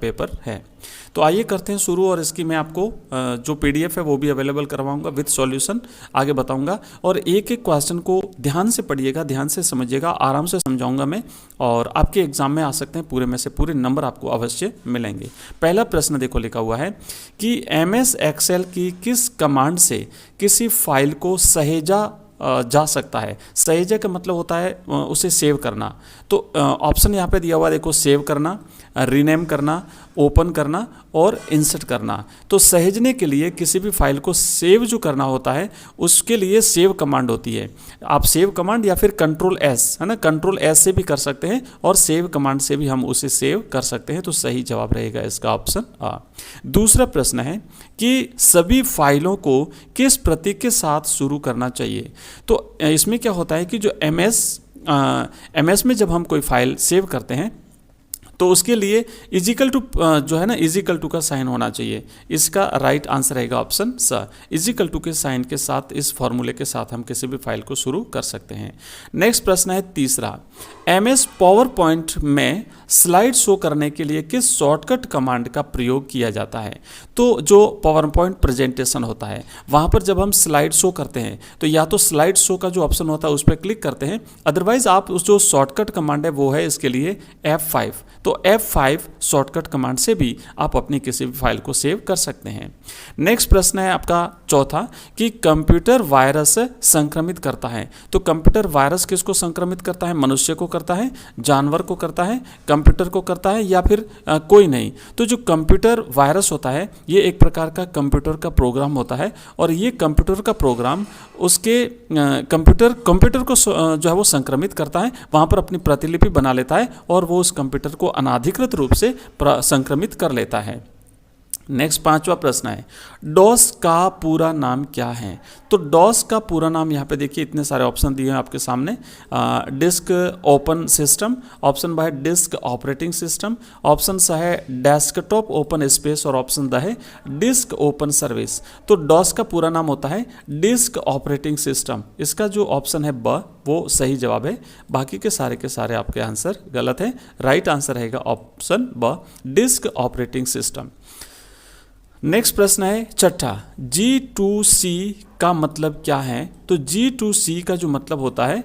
Paper है। तो आइए करते हैं शुरू, और इसकी मैं आपको जो PDF है वो भी अवेलेबल करवाऊंगा विद सॉल्यूशन, आगे बताऊंगा। और एक एक क्वेश्चन को ध्यान से पढ़िएगा, ध्यान से समझिएगा, आराम से समझाऊंगा मैं, और आपके एग्जाम में आ सकते हैं पूरे में से पूरे नंबर आपको अवश्य मिलेंगे। पहला प्रश्न देखो लिखा हुआ है कि MS एक्सेल की किस कमांड से किसी फाइल को सहेजा जा सकता है। सहेजा का मतलब होता है उसे सेव करना। तो ऑप्शन यहाँ पे दिया हुआ देखो, सेव करना, रीनेम करना, ओपन करना और इंसर्ट करना। तो सहेजने के लिए किसी भी फाइल को सेव जो करना होता है उसके लिए सेव कमांड होती है। आप सेव कमांड या फिर Ctrl+S है ना, Ctrl+S से भी कर सकते हैं और सेव कमांड से भी हम उसे सेव कर सकते हैं। तो सही जवाब रहेगा इसका ऑप्शन A। दूसरा प्रश्न है कि सभी फाइलों को किस प्रतीक के साथ शुरू करना चाहिए। तो इसमें क्या होता है कि जो MS में जब हम कोई फाइल सेव करते हैं तो उसके लिए इजिकल टू जो है ना, इजिकल टू का साइन होना चाहिए। इसका राइट आंसर रहेगा ऑप्शन स। इजिकल टू के साइन के साथ, इस फॉर्मूले के साथ हम किसी भी फाइल को शुरू कर सकते हैं। नेक्स्ट प्रश्न है तीसरा, MS पावर पॉइंट में स्लाइड शो करने के लिए किस शॉर्टकट कमांड का प्रयोग किया जाता है। तो जो पावर पॉइंट प्रेजेंटेशन होता है वहाँ पर जब हम स्लाइड शो करते हैं तो या तो स्लाइड शो का जो ऑप्शन होता है उस पर क्लिक करते हैं, अदरवाइज आप उस जो शॉर्टकट कमांड है वो है इसके लिए F5। तो F5 शॉर्टकट कमांड से भी आप अपनी किसी भी फाइल को सेव कर सकते हैं। नेक्स्ट प्रश्न है आपका चौथा कि कंप्यूटर वायरस संक्रमित करता है। तो कंप्यूटर वायरस किसको संक्रमित करता है? मनुष्य को करता है, जानवर को करता है, कंप्यूटर को करता है, या फिर कोई नहीं। तो जो कंप्यूटर वायरस होता है ये एक प्रकार का कंप्यूटर का प्रोग्राम होता है, और ये कंप्यूटर का प्रोग्राम उसके कंप्यूटर को जो है वो संक्रमित करता है, वहाँ पर अपनी प्रतिलिपि बना लेता है और वो उस कंप्यूटर को अनाधिकृत रूप से संक्रमित कर लेता है। नेक्स्ट पांचवा प्रश्न है, डॉस का पूरा नाम क्या है। तो डॉस का पूरा नाम यहाँ पे देखिए, इतने सारे ऑप्शन दिए हैं आपके सामने। डिस्क ओपन सिस्टम, ऑप्शन ब है डिस्क ऑपरेटिंग सिस्टम, ऑप्शन स है डेस्कटॉप ओपन स्पेस, और ऑप्शन द है डिस्क ओपन सर्विस। तो डॉस का पूरा नाम होता है डिस्क ऑपरेटिंग सिस्टम। इसका जो ऑप्शन है ब वो सही जवाब है, बाकी के सारे आपके आंसर गलत है। राइट आंसर रहेगा ऑप्शन ब डिस्क ऑपरेटिंग सिस्टम। नेक्स्ट प्रश्न है छठा, G2C का मतलब क्या है। तो G2C का जो मतलब होता है,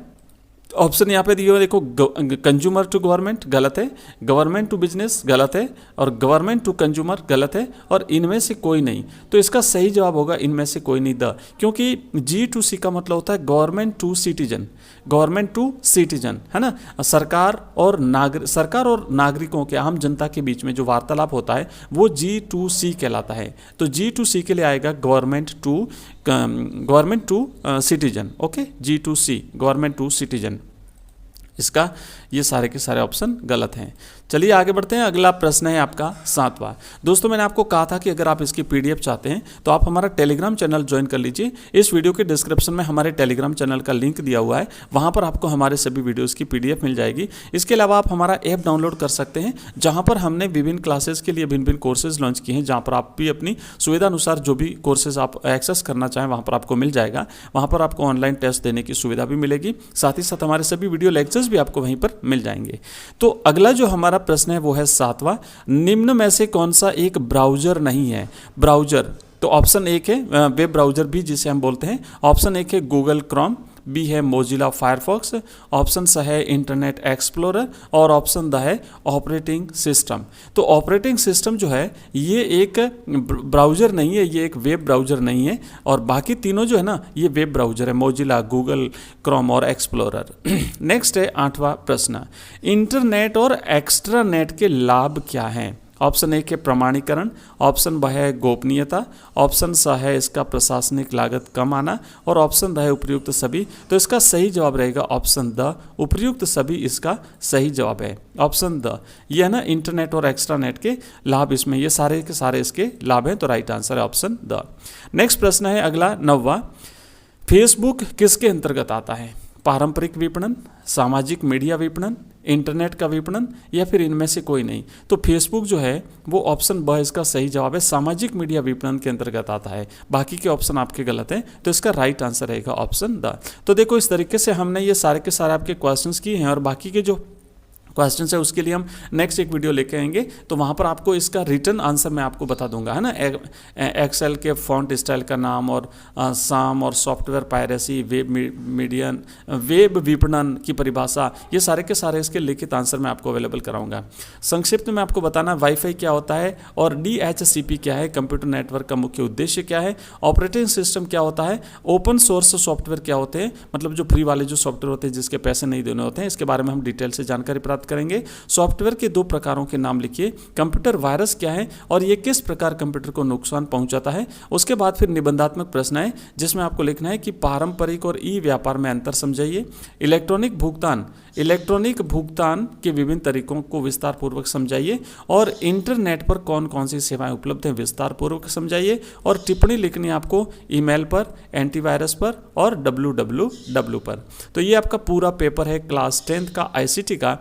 ऑप्शन यहाँ पे दिए हुए देखो, कंज्यूमर टू गवर्नमेंट गलत है, गवर्नमेंट टू बिजनेस गलत है, और गवर्नमेंट टू कंज्यूमर गलत है, और इनमें से कोई नहीं। तो इसका सही जवाब होगा इनमें से कोई नहीं, द, क्योंकि G2C का मतलब होता है government to citizen, government to citizen है ना। सरकार और नागरिकों के, आम जनता के बीच में जो वार्तालाप होता है वो G2C कहलाता है। तो G2C के लिए आएगा government to citizen. Okay, G2C government to citizen. इसका ये सारे के सारे ऑप्शन गलत हैं। चलिए आगे बढ़ते हैं। अगला प्रश्न है आपका सातवां। दोस्तों मैंने आपको कहा था कि अगर आप इसकी PDF चाहते हैं तो आप हमारा टेलीग्राम चैनल ज्वाइन कर लीजिए। इस वीडियो के डिस्क्रिप्शन में हमारे टेलीग्राम चैनल का लिंक दिया हुआ है, वहाँ पर आपको हमारे सभी वीडियोज़ की PDF मिल जाएगी। इसके अलावा आप हमारा ऐप डाउनलोड कर सकते हैं, जहाँ पर हमने विभिन्न क्लासेस के लिए भिन्न कोर्सेज लॉन्च किए हैं, जहाँ पर आप भी अपनी सुविधा अनुसार जो भी कोर्सेज आप एक्सेस करना चाहें वहाँ पर आपको मिल जाएगा। वहाँ पर आपको ऑनलाइन टेस्ट देने की सुविधा भी मिलेगी, साथ ही साथ हमारे सभी वीडियो लेक्चर्स भी आपको वहीं पर मिल जाएंगे। तो अगला जो हमारा प्रश्न है वो है सातवां, निम्न में से कौन सा एक ब्राउजर नहीं है। ब्राउजर, तो ऑप्शन एक है वेब ब्राउजर भी जिसे हम बोलते हैं। ऑप्शन एक है गूगल क्रोम, बी है मोजिला फायरफॉक्स, ऑप्शन स है इंटरनेट एक्सप्लोरर, और ऑप्शन द है ऑपरेटिंग सिस्टम। तो ऑपरेटिंग सिस्टम जो है ये एक ब्राउजर नहीं है, ये एक वेब ब्राउजर नहीं है, और बाकी तीनों जो है ना ये वेब ब्राउजर है, मोजिला, गूगल क्रोम और एक्सप्लोरर। नेक्स्ट है आठवां प्रश्न, इंटरनेट और एक्स्ट्रानेट के लाभ क्या हैं। ऑप्शन एक है प्रमाणीकरण, ऑप्शन ब है गोपनीयता, ऑप्शन स है इसका प्रशासनिक लागत कम आना, और ऑप्शन द है उपयुक्त सभी। तो इसका सही जवाब रहेगा ऑप्शन द, उपयुक्त सभी इसका सही जवाब है। ऑप्शन द, ये है ना इंटरनेट और एक्स्ट्रानेट के लाभ, इसमें ये सारे के सारे इसके लाभ हैं। तो राइट आंसर है ऑप्शन द। नेक्स्ट प्रश्न है अगला नौवां, फेसबुक किसके अंतर्गत आता है। पारंपरिक विपणन, सामाजिक मीडिया विपणन, इंटरनेट का विपणन, या फिर इनमें से कोई नहीं। तो फेसबुक जो है वो ऑप्शन ब इसका सही जवाब है, सामाजिक मीडिया विपणन के अंतर्गत आता है। बाकी के ऑप्शन आपके गलत हैं, तो इसका राइट आंसर रहेगा ऑप्शन द। तो देखो इस तरीके से हमने ये सारे के सारे आपके क्वेश्चंस किए हैं, और बाकी के जो क्वेश्चन है, उसके लिए हम नेक्स्ट एक वीडियो लेके आएंगे, तो वहाँ पर आपको इसका रिटर्न आंसर मैं आपको बता दूंगा, है ना। एक्सेल के फॉन्ट स्टाइल का नाम और साम और सॉफ्टवेयर पायरेसी, वेब विपणन की परिभाषा, ये सारे के सारे इसके लिखित आंसर मैं आपको अवेलेबल कराऊंगा। संक्षिप्त में आपको बताना वाईफाई क्या होता है और DHCP क्या है, कंप्यूटर नेटवर्क का मुख्य उद्देश्य क्या है, ऑपरेटिंग सिस्टम क्या होता है, ओपन सोर्स सॉफ्टवेयर क्या होते हैं, मतलब जो फ्री वाले जो सॉफ्टवेयर होते हैं जिसके पैसे नहीं देने होते हैं, इसके बारे में हम डिटेल से जानकारी प्राप्त करेंगे। सॉफ्टवेयर के 2 प्रकारों के नाम लिखिए, कंप्यूटर वायरस क्या है और ये किस प्रकार कंप्यूटर को नुकसान पहुंचाता है। उसके बाद फिर निबंधात्मक प्रश्न है जिसमें आपको लिखना है कि पारंपरिक और ई व्यापार में अंतर समझाइए, इलेक्ट्रॉनिक भुगतान के विभिन्न तरीकों को विस्तार पूर्वक समझाइए, और इंटरनेट पर कौन कौन सी सेवाएं उपलब्ध हैं विस्तार पूर्वक समझाइए, और टिप्पणी लिखनी है आपको ईमेल पर, एंटीवायरस पर और www पर। तो ये आपका पूरा पेपर है क्लास 10th का ICT का।